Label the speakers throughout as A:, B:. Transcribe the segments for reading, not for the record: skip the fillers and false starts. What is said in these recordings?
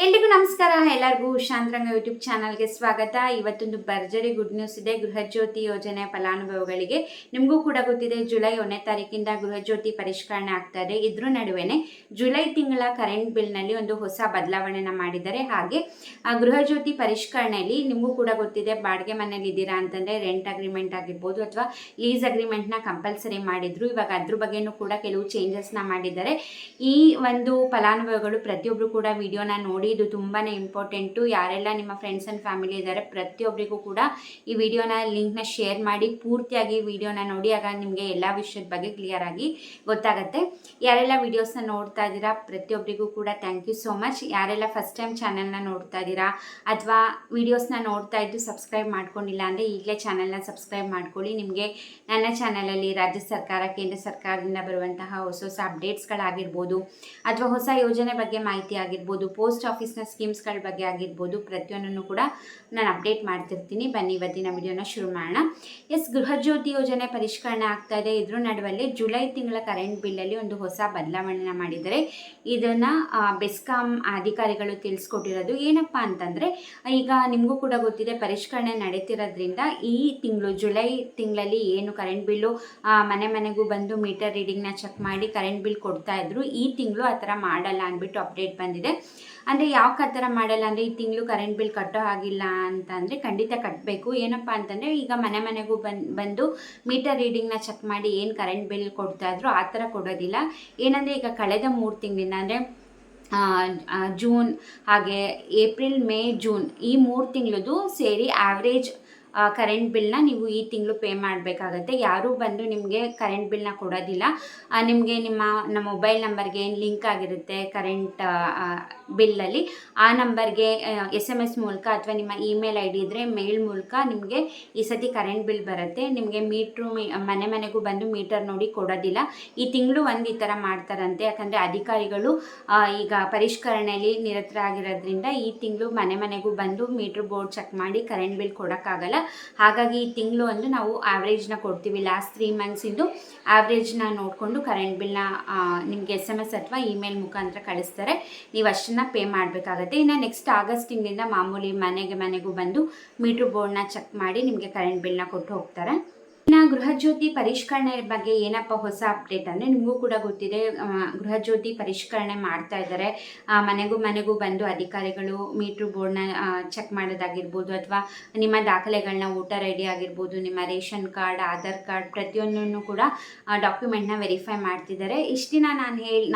A: ಎಲ್ರಿಗೂ ನಮಸ್ಕಾರ. ಎಲ್ಲರಿಗೂ ಶಾಂತರಂಗ ಯೂಟ್ಯೂಬ್ ಚಾನಲ್ಗೆ ಸ್ವಾಗತ. ಇವತ್ತೊಂದು ಭರ್ಜರಿ ಗುಡ್ ನ್ಯೂಸ್ ಇದೆ. ಗೃಹಜ್ಯೋತಿ ಯೋಜನೆ ಫಲಾನುಭವಿಗಳಿಗೆ ನಿಮಗೂ ಕೂಡ ಗೊತ್ತಿದೆ, ಜುಲೈ 1ನೇ ತಾರೀಕಿಂದ ಗೃಹಜ್ಯೋತಿ ಪರಿಷ್ಕರಣೆ ಆಗ್ತಾ ಇದೆ. ಇದ್ರ ನಡುವೆನೆ ಜುಲೈ ತಿಂಗಳ ಕರೆಂಟ್ ಬಿಲ್ನಲ್ಲಿ ಒಂದು ಹೊಸ ಬದಲಾವಣೆನ ಮಾಡಿದ್ದಾರೆ. ಹಾಗೆ ಆ ಗೃಹಜ್ಯೋತಿ ಪರಿಷ್ಕರಣೆಯಲ್ಲಿ ನಿಮಗೂ ಕೂಡ ಗೊತ್ತಿದೆ, ಬಾಡಿಗೆ ಮನೇಲಿ ಇದ್ದೀರಾ ಅಂತಂದ್ರೆ ರೆಂಟ್ ಅಗ್ರಿಮೆಂಟ್ ಆಗಿರ್ಬೋದು ಅಥವಾ ಲೀಸ್ ಅಗ್ರಿಮೆಂಟ್ನ ಕಂಪಲ್ಸರಿ ಮಾಡಿದ್ರು. ಇವಾಗ ಅದ್ರ ಬಗ್ಗೆನೂ ಕೂಡ ಕೆಲವು ಚೇಂಜಸ್ನ ಮಾಡಿದ್ದಾರೆ. ಈ ಒಂದು ಫಲಾನುಭವಿಗಳು ಪ್ರತಿಯೊಬ್ಬರು ಕೂಡ ವಿಡಿಯೋನ ನೋಡಿ, ಇದು ತುಂಬಾ ಇಂಪಾರ್ಟೆಂಟು. ಯಾರೆಲ್ಲ ನಿಮ್ಮ ಫ್ರೆಂಡ್ಸ್ ಆ್ಯಂಡ್ ಫ್ಯಾಮಿಲಿ ಇದ್ದಾರೆ ಪ್ರತಿಯೊಬ್ಬರಿಗೂ ಕೂಡ ಈ ವಿಡಿಯೋನ ಲಿಂಕ್ನ ಶೇರ್ ಮಾಡಿ ಪೂರ್ತಿಯಾಗಿ ವಿಡಿಯೋನ ನೋಡಿ. ಆಗ ನಿಮಗೆ ಎಲ್ಲ ವಿಷಯದ ಬಗ್ಗೆ ಕ್ಲಿಯರ್ ಆಗಿ ಗೊತ್ತಾಗುತ್ತೆ. ಯಾರೆಲ್ಲ ವಿಡಿಯೋಸ್ನ ನೋಡ್ತಾ ಇದ್ದೀರಾ ಪ್ರತಿಯೊಬ್ಬರಿಗೂ ಕೂಡ ಥ್ಯಾಂಕ್ ಯು ಸೋ ಮಚ್. ಯಾರೆಲ್ಲ ಫಸ್ಟ್ ಟೈಮ್ ಚಾನಲ್ನ ನೋಡ್ತಾ ಇದ್ದೀರಾ ಅಥವಾ ವಿಡಿಯೋಸ್ನ ನೋಡ್ತಾ ಇದ್ದು ಸಬ್ಸ್ಕ್ರೈಬ್ ಮಾಡ್ಕೊಂಡಿಲ್ಲ ಅಂದರೆ ಈಗಲೇ ಚಾನಲ್ನ ಸಬ್ಸ್ಕ್ರೈಬ್ ಮಾಡ್ಕೊಳ್ಳಿ. ನಿಮಗೆ ನನ್ನ ಚಾನಲಲ್ಲಿ ರಾಜ್ಯ ಸರ್ಕಾರ, ಕೇಂದ್ರ ಸರ್ಕಾರದಿಂದ ಬರುವಂತಹ ಹೊಸ ಹೊಸ ಅಪ್ಡೇಟ್ಸ್ಗಳಾಗಿರ್ಬೋದು ಅಥವಾ ಹೊಸ ಯೋಜನೆ ಬಗ್ಗೆ ಮಾಹಿತಿ ಆಗಿರ್ಬೋದು, ಪೋಸ್ಟ್ ಆಫೀಸ್ನ ಸ್ಕೀಮ್ಸ್ಗಳ ಬಗ್ಗೆ ಆಗಿರ್ಬೋದು, ಪ್ರತಿಯೊಂದನ್ನು ಕೂಡ ನಾನು ಅಪ್ಡೇಟ್ ಮಾಡ್ತಿರ್ತೀನಿ. ಬನ್ನಿ ಇವತ್ತಿನ ವಿಡಿಯೋನ ಶುರು ಮಾಡೋಣ. ಗೃಹಜ್ಯೋತಿ ಯೋಜನೆ ಪರಿಷ್ಕರಣೆ ಆಗ್ತಾ ಇದೆ. ಇದ್ರ ನಡುವಲ್ಲಿ ಜುಲೈ ತಿಂಗಳ ಕರೆಂಟ್ ಬಿಲ್ಲಲ್ಲಿ ಒಂದು ಹೊಸ ಬದಲಾವಣೆನ ಮಾಡಿದ್ದಾರೆ. ಇದನ್ನು ಬೆಸ್ಕಾಂ ಅಧಿಕಾರಿಗಳು ತಿಳಿಸ್ಕೊಟ್ಟಿರೋದು. ಏನಪ್ಪ ಅಂತಂದರೆ, ಈಗ ನಿಮಗೂ ಕೂಡ ಗೊತ್ತಿದೆ, ಪರಿಷ್ಕರಣೆ ನಡೀತಿರೋದ್ರಿಂದ ಈ ತಿಂಗಳು ಜುಲೈ ತಿಂಗಳಲ್ಲಿ ಏನು ಕರೆಂಟ್ ಬಿಲ್ಲು ಮನೆ ಮನೆಗೂ ಬಂದು ಮೀಟರ್ ರೀಡಿಂಗ್ನ ಚೆಕ್ ಮಾಡಿ ಕರೆಂಟ್ ಬಿಲ್ ಕೊಡ್ತಾ ಇದ್ರು, ಈ ತಿಂಗಳು ಆ ಥರ ಮಾಡಲ್ಲ ಅಂದ್ಬಿಟ್ಟು ಅಪ್ಡೇಟ್ ಬಂದಿದೆ. ಅಂದರೆ ಯಾಕೆ ಆ ಥರ ಮಾಡಲ್ಲ ಅಂದರೆ, ಈ ತಿಂಗಳು ಕರೆಂಟ್ ಬಿಲ್ ಕಟ್ಟೋ ಆಗಿಲ್ಲ ಅಂತಂದರೆ ಖಂಡಿತ ಕಟ್ಟಬೇಕು. ಏನಪ್ಪ ಅಂತಂದರೆ, ಈಗ ಮನೆ ಮನೆಗೂ ಬಂದು ಮೀಟರ್ ರೀಡಿಂಗ್ನ ಚೆಕ್ ಮಾಡಿ ಏನು ಕರೆಂಟ್ ಬಿಲ್ ಕೊಡ್ತಾ ಇದ್ರು ಆ ಥರ ಕೊಡೋದಿಲ್ಲ. ಏನಂದರೆ, ಈಗ ಕಳೆದ 3 ತಿಂಗಳಿಂದ ಅಂದರೆ ಜೂನ್, ಹಾಗೆ ಏಪ್ರಿಲ್, ಮೇ, ಜೂನ್ ಈ 3 ತಿಂಗಳದು ಸೇರಿ ಆವ್ರೇಜ್ ಕರೆಂಟ್ ಬಿಲ್ನ ನೀವು ಈ ತಿಂಗಳು ಪೇ ಮಾಡಬೇಕಾಗತ್ತೆ. ಯಾರೂ ಬಂದು ನಿಮಗೆ ಕರೆಂಟ್ ಬಿಲ್ನ ಕೊಡೋದಿಲ್ಲ. ನಿಮಗೆ ನಮ್ಮ ಮೊಬೈಲ್ ನಂಬರ್ಗೆ ಏನು ಲಿಂಕ್ ಆಗಿರುತ್ತೆ ಕರೆಂಟ್ ಬಿಲ್ಲಲ್ಲಿ, ಆ ನಂಬರ್ಗೆ SMS ಮೂಲಕ ಅಥವಾ ನಿಮ್ಮ ಇಮೇಲ್ ID ಇದ್ದರೆ ಮೇಲ್ ಮೂಲಕ ನಿಮಗೆ ಈ ಸತಿ ಕರೆಂಟ್ ಬಿಲ್ ಬರುತ್ತೆ. ನಿಮಗೆ ಮನೆ ಮನೆಗೂ ಬಂದು ಮೀಟರ್ ನೋಡಿ ಕೊಡೋದಿಲ್ಲ. ಈ ತಿಂಗಳು ಈ ಥರ ಮಾಡ್ತಾರಂತೆ. ಯಾಕಂದರೆ ಅಧಿಕಾರಿಗಳು ಈಗ ಪರಿಷ್ಕರಣೆಯಲ್ಲಿ ನಿರತರಾಗಿರೋದ್ರಿಂದ ಈ ತಿಂಗಳು ಮನೆ ಮನೆಗೂ ಬಂದು ಮೀಟ್ರ್ ಬೋರ್ಡ್ ಚೆಕ್ ಮಾಡಿ ಕರೆಂಟ್ ಬಿಲ್ ಕೊಡೋಕ್ಕಾಗಲ್ಲ. ಹಾಗಾಗಿ ಈ ತಿಂಗಳು ನಾವು ಆವ್ರೇಜ್ನ ಕೊಡ್ತೀವಿ. ಲಾಸ್ಟ್ 3 ಮಂತ್ಸಿಂದು ಆವ್ರೇಜ್ನ ನೋಡಿಕೊಂಡು ಕರೆಂಟ್ ಬಿಲ್ನ ನಿಮಗೆ SMS ಅಥವಾ ಇಮೇಲ್ ಮುಖಾಂತರ ಕಳಿಸ್ತಾರೆ. ನೀವು ಅಷ್ಟನ್ನು ಪೇ ಮಾಡಬೇಕಾಗತ್ತೆ. ಇನ್ನು ನೆಕ್ಸ್ಟ್ ಆಗಸ್ಟ್ ತಿಂಗಳಿಂದ ಮಾಮೂಲಿ ಮನೆಗೂ ಬಂದು ಮೀಟ್ರ್ ಬೋರ್ಡ್ನ ಚೆಕ್ ಮಾಡಿ ನಿಮಗೆ ಕರೆಂಟ್ ಬಿಲ್ನ ಕೊಟ್ಟು ಹೋಗ್ತಾರೆ. ಇನ್ನು ಗೃಹಜ್ಯೋತಿ ಪರಿಷ್ಕರಣೆ ಬಗ್ಗೆ ಏನಪ್ಪ ಹೊಸ ಅಪ್ಡೇಟ್ ಅಂದರೆ, ನಿಮಗೂ ಕೂಡ ಗೊತ್ತಿದೆ, ಗೃಹಜ್ಯೋತಿ ಪರಿಷ್ಕರಣೆ ಮಾಡ್ತಾ ಇದ್ದಾರೆ. ಮನೆಗೂ ಬಂದು ಅಧಿಕಾರಿಗಳು ಮೀಟ್ರ್ ಬೋರ್ಡ್ನ ಚೆಕ್ ಮಾಡೋದಾಗಿರ್ಬೋದು ಅಥವಾ ನಿಮ್ಮ ದಾಖಲೆಗಳನ್ನ ವೋಟರ್ ID ಆಗಿರ್ಬೋದು, ನಿಮ್ಮ ರೇಷನ್ ಕಾರ್ಡ್, ಆಧಾರ್ ಕಾರ್ಡ್ ಪ್ರತಿಯೊಂದನ್ನು ಕೂಡ ಡಾಕ್ಯುಮೆಂಟ್ನ ವೆರಿಫೈ ಮಾಡ್ತಿದ್ದಾರೆ. ಇಷ್ಟು ದಿನ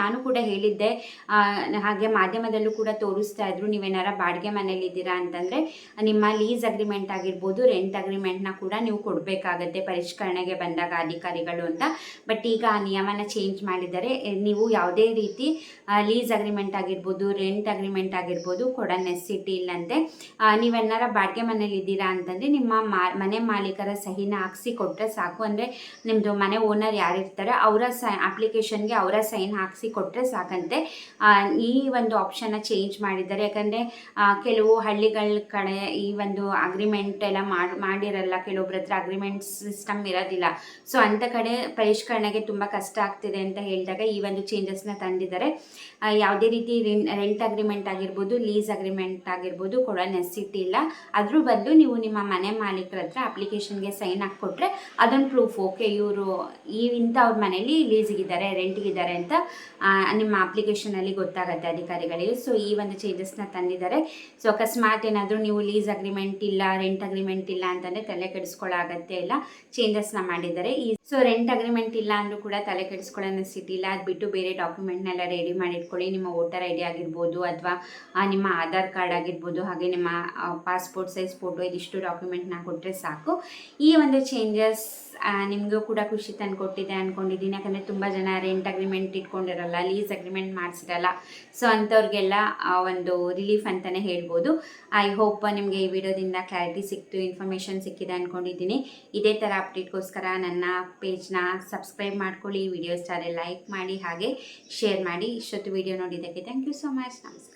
A: ನಾನು ಕೂಡ ಹೇಳಿದ್ದೆ, ಹಾಗೆ ಮಾಧ್ಯಮದಲ್ಲೂ ಕೂಡ ತೋರಿಸ್ತಾ ಇದ್ರು, ನೀವೇನಾರ ಬಾಡಿಗೆ ಮನೇಲಿದ್ದೀರಾ ಅಂತಂದರೆ ನಿಮ್ಮ ಲೀಸ್ ಅಗ್ರಿಮೆಂಟ್ ಆಗಿರ್ಬೋದು, ರೆಂಟ್ ಅಗ್ರಿಮೆಂಟ್ನ ಕೂಡ ನೀವು ಕೊಡಬೇಕಾಗತ್ತೆ ಪರಿಷ್ಕರಣೆಗೆ ಬಂದಾಗ ಅಧಿಕಾರಿಗಳು ಅಂತ. ಬಟ್ ಈಗ ಆ ನಿಯಮನ ಚೇಂಜ್ ಮಾಡಿದ್ದಾರೆ. ನೀವು ಯಾವುದೇ ರೀತಿ ಲೀಸ್ ಅಗ್ರಿಮೆಂಟ್ ಆಗಿರ್ಬೋದು, ರೆಂಟ್ ಅಗ್ರಿಮೆಂಟ್ ಆಗಿರ್ಬೋದು ಕೊಡೋ ನೆಸಿಟಿ ಇಲ್ಲಂತೆ. ನೀವೆನ್ನಾರ ಬಾಡಿಗೆ ಮನೇಲಿ ಇದ್ದೀರಾ ಅಂತಂದರೆ ನಿಮ್ಮ ಮನೆ ಮಾಲೀಕರ ಸಹಿನ ಹಾಕ್ಸಿ ಕೊಟ್ಟರೆ ಸಾಕು. ಅಂದರೆ ನಿಮ್ಮದು ಮನೆ ಓನರ್ ಯಾರಿರ್ತಾರೆ ಅವರ ಅಪ್ಲಿಕೇಶನ್ಗೆ ಅವರ ಸೈನ್ ಹಾಕ್ಸಿ ಕೊಟ್ಟರೆ ಸಾಕಂತೆ. ಈ ಒಂದು ಆಪ್ಷನ್ನ ಚೇಂಜ್ ಮಾಡಿದ್ದಾರೆ. ಯಾಕಂದರೆ ಕೆಲವು ಹಳ್ಳಿಗಳ ಕಡೆ ಈ ಒಂದು ಅಗ್ರಿಮೆಂಟ್ ಎಲ್ಲ ಮಾಡಿರಲ್ಲ, ಕೆಲವೊಬ್ಬರ ಹತ್ರ ಅಗ್ರಿಮೆಂಟ್ ಸಿಸ್ಟಮ್ ಇರೋದಿಲ್ಲ. ಸೊ ಅಂಥ ಕಡೆ ಪರಿಷ್ಕರಣೆಗೆ ತುಂಬ ಕಷ್ಟ ಆಗ್ತಿದೆ ಅಂತ ಹೇಳಿದಾಗ ಈ ಒಂದು ಚೇಂಜಸ್ನ ತಂದಿದ್ದಾರೆ. ಯಾವುದೇ ರೀತಿ ರೆಂಟ್ ಅಗ್ರಿಮೆಂಟ್ ಆಗಿರ್ಬೋದು, ಲೀಸ್ ಅಗ್ರಿಮೆಂಟ್ ಆಗಿರ್ಬೋದು ಕೊಡೋ ನೆಸಿಟಿ ಇಲ್ಲ. ಅದ್ರ ಬದಲು ನೀವು ನಿಮ್ಮ ಮನೆ ಮಾಲೀಕರ ಹತ್ರ ಅಪ್ಲಿಕೇಶನ್ಗೆ ಸೈನ್ ಹಾಕ್ಕೊಟ್ರೆ ಅದೊಂದು ಪ್ರೂಫ್, ಓಕೆ ಇವರು ಇಂಥವ್ರ ಮನೇಲಿ ಲೀಸ್ಗಿದ್ದಾರೆ, ರೆಂಟ್ಗಿದ್ದಾರೆ ಅಂತ ನಿಮ್ಮ ಅಪ್ಲಿಕೇಶನಲ್ಲಿ ಗೊತ್ತಾಗುತ್ತೆ ಅಧಿಕಾರಿಗಳಿಗೆ. ಸೊ ಈ ಒಂದು ಚೇಂಜಸ್ನ ತಂದಿದ್ದಾರೆ. ಸೊ ಅಕಸ್ಮಾತ್ ಏನಾದರೂ ನೀವು ಲೀಸ್ ಅಗ್ರಿಮೆಂಟ್ ಇಲ್ಲ, ರೆಂಟ್ ಅಗ್ರಿಮೆಂಟ್ ಇಲ್ಲ ಅಂತಂದರೆ ತಲೆ ಕೆಡಿಸ್ಕೊಳ್ಳೋಗತ್ತೆ ಇಲ್ಲ, ಚೇಂಜಸ್ನ ಮಾಡಿದ್ದಾರೆ. ಸೊ ರೆಂಟ್ ಅಗ್ರಿಮೆಂಟ್ ಇಲ್ಲ ಅಂದರೂ ಕೂಡ ತಲೆ ಕೆಡಿಸ್ಕೊಳ್ಳೋ ನೆಸಿಟಿ ಇಲ್ಲ. ಅದು ಬಿಟ್ಟು ಬೇರೆ ಡಾಕ್ಯುಮೆಂಟ್ನೆಲ್ಲ ರೆಡಿ ಮಾಡಿಟ್ಕೊಳ್ಳಿ. ನಿಮ್ಮ ವೋಟರ್ ID ಆಗಿರ್ಬೋದು ಅಥವಾ ನಿಮ್ಮ ಆಧಾರ್ ಕಾರ್ಡ್ ಆಗಿರ್ಬೋದು, ಹಾಗೆ ನಿಮ್ಮ ಪಾಸ್ಪೋರ್ಟ್ ಸೈಜ್ ಫೋಟೋ, ಇದಿಷ್ಟು ಡಾಕ್ಯುಮೆಂಟ್ನ ಕೊಟ್ಟರೆ ಸಾಕು. ಈ ಒಂದು ಚೇಂಜಸ್ ನಿಮಗೂ ಕೂಡ ಖುಷಿ ತಂದುಕೊಟ್ಟಿದೆ ಅಂದ್ಕೊಂಡಿದ್ದೀನಿ. ಯಾಕಂದರೆ ತುಂಬ ಜನ ರೆಂಟ್ ಅಗ್ರಿಮೆಂಟ್ ಇಟ್ಕೊಂಡಿರಲ್ಲ, ಲೀಸ್ ಅಗ್ರಿಮೆಂಟ್ ಮಾಡಿಸಿರಲ್ಲ. ಸೊ ಅಂಥವ್ರಿಗೆಲ್ಲ ಒಂದು ರಿಲೀಫ್ ಅಂತಲೇ ಹೇಳ್ಬೋದು. ಐ ಹೋಪ್ ನಿಮಗೆ ಈ ವಿಡಿಯೋದಿಂದ ಕ್ಲಾರಿಟಿ ಸಿಕ್ತು, ಇನ್ಫಾರ್ಮೇಷನ್ ಸಿಕ್ಕಿದೆ ಅಂದ್ಕೊಂಡಿದ್ದೀನಿ. ಇದೇ ಥರ ಅಪ್ಡೇಟ್ಗೋಸ್ಕರ ನನ್ನ ಪೇಜ್ನ ಸಬ್ಸ್ಕ್ರೈಬ್ ಮಾಡ್ಕೊಳ್ಳಿ, ವಿಡಿಯೋ ಇಷ್ಟ ಆದರೆ ಲೈಕ್ ಮಾಡಿ, ಹಾಗೆ ಶೇರ್ ಮಾಡಿ. ಇಷ್ಟೊತ್ತು ವಿಡಿಯೋ ನೋಡಿದ್ದಕ್ಕೆ ಥ್ಯಾಂಕ್ ಯು ಸೋ ಮಚ್. ನಮಸ್ಕಾರ.